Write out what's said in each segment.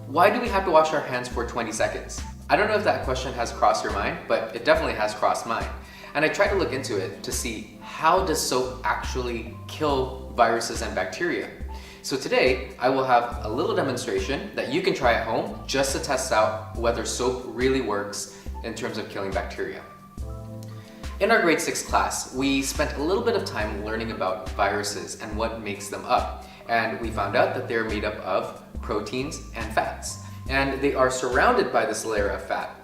why do we have to wash our hands for 20 seconds? I don't know if that question has crossed your mind, but it definitely has crossed mine. And I tried to look into it to see, how does soap actually kill viruses and bacteria? So today, I will have a little demonstration that you can try at home just to test out whether soap really works in terms of killing bacteria. In our grade 6 class, we spent a little bit of time learning about viruses and what makes them up. And we found out that they're made up of proteins and fats. And they are surrounded by this layer of fat.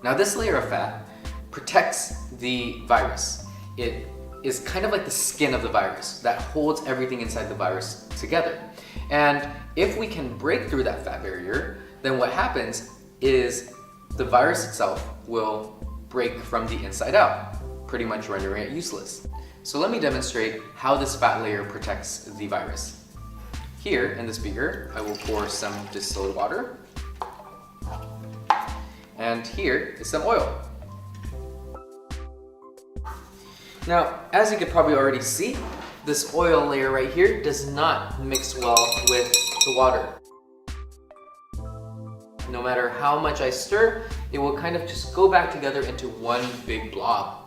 Now this layer of fat protects the virus. It is kind of like the skin of the virus that holds everything inside the virus together. And if we can break through that fat barrier, then what happens is the virus itself will break from the inside out, pretty much rendering it useless. So let me demonstrate how this fat layer protects the virus. Here in this beaker, I will pour some distilled water. And here is some oil. Now, as you could probably already see, this oil layer right here does not mix well with the water. No matter how much I stir, it will kind of just go back together into one big blob.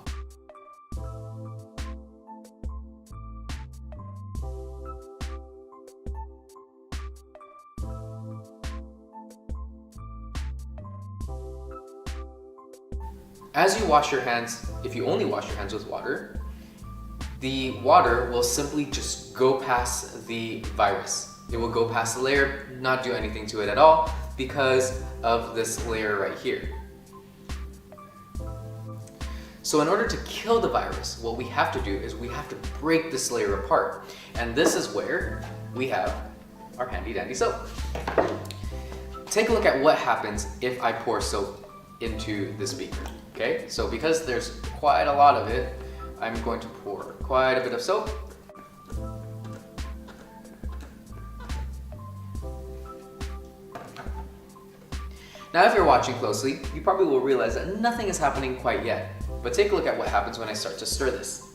As you wash your hands, if you only wash your hands with water, the water will simply just go past the virus. It will go past the layer, not do anything to it at all because of this layer right here. So in order to kill the virus, what we have to do is we have to break this layer apart. And this is where we have our handy dandy soap. Take a look at what happens if I pour soap into this beaker. Okay, so because there's quite a lot of it, I'm going to pour quite a bit of soap. Now if you're watching closely, you probably will realize that nothing is happening quite yet. But take a look at what happens when I start to stir this.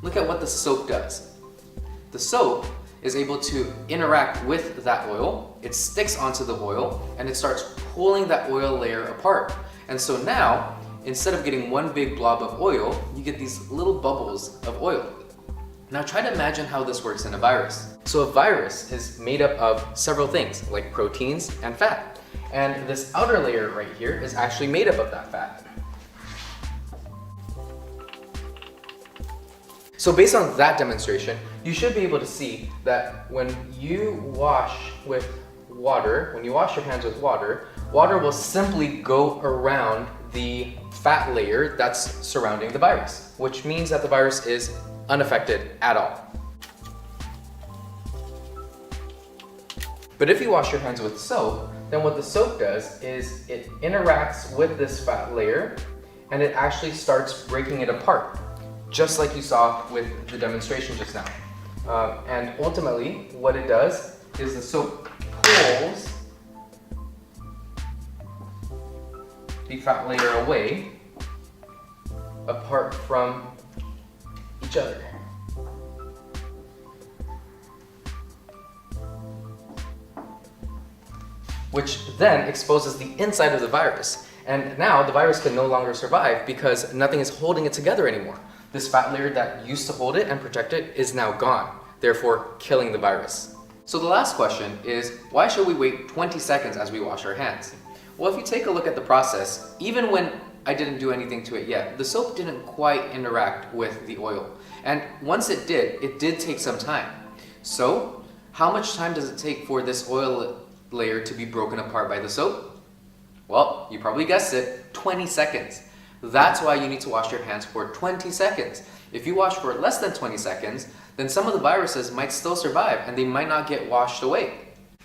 Look at what the soap does. The soap is able to interact with that oil, it sticks onto the oil, and it starts pulling that oil layer apart. And so now, instead of getting one big blob of oil, you get these little bubbles of oil. Now try to imagine how this works in a virus. So a virus is made up of several things, like proteins and fat. And this outer layer right here is actually made up of that fat. So based on that demonstration, you should be able to see that when you wash with water, when you wash your hands with water, water will simply go around the fat layer that's surrounding the virus, which means that the virus is unaffected at all. But if you wash your hands with soap, then what the soap does is it interacts with this fat layer and it actually starts breaking it apart, just like you saw with the demonstration just now. And ultimately, what it does is the soap pulls the fat layer away, apart from each other. Which then exposes the inside of the virus. And now the virus can no longer survive because nothing is holding it together anymore. This fat layer that used to hold it and protect it is now gone, therefore killing the virus. So the last question is, why should we wait 20 seconds as we wash our hands? Well, if you take a look at the process, even when I didn't do anything to it yet, the soap didn't quite interact with the oil. And once it did take some time. So how much time does it take for this oil layer to be broken apart by the soap? Well, you probably guessed it, 20 seconds. That's why you need to wash your hands for 20 seconds. If you wash for less than 20 seconds, then some of the viruses might still survive and they might not get washed away.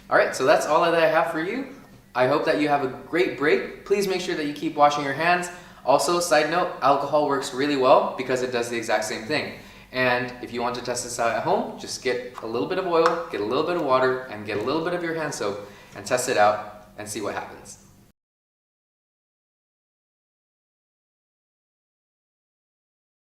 Alright, so that's all that I have for you. I hope that you have a great break. Please make sure that you keep washing your hands. Also, side note, alcohol works really well because it does the exact same thing. And if you want to test this out at home, just get a little bit of oil, get a little bit of water, and get a little bit of your hand soap and test it out and see what happens.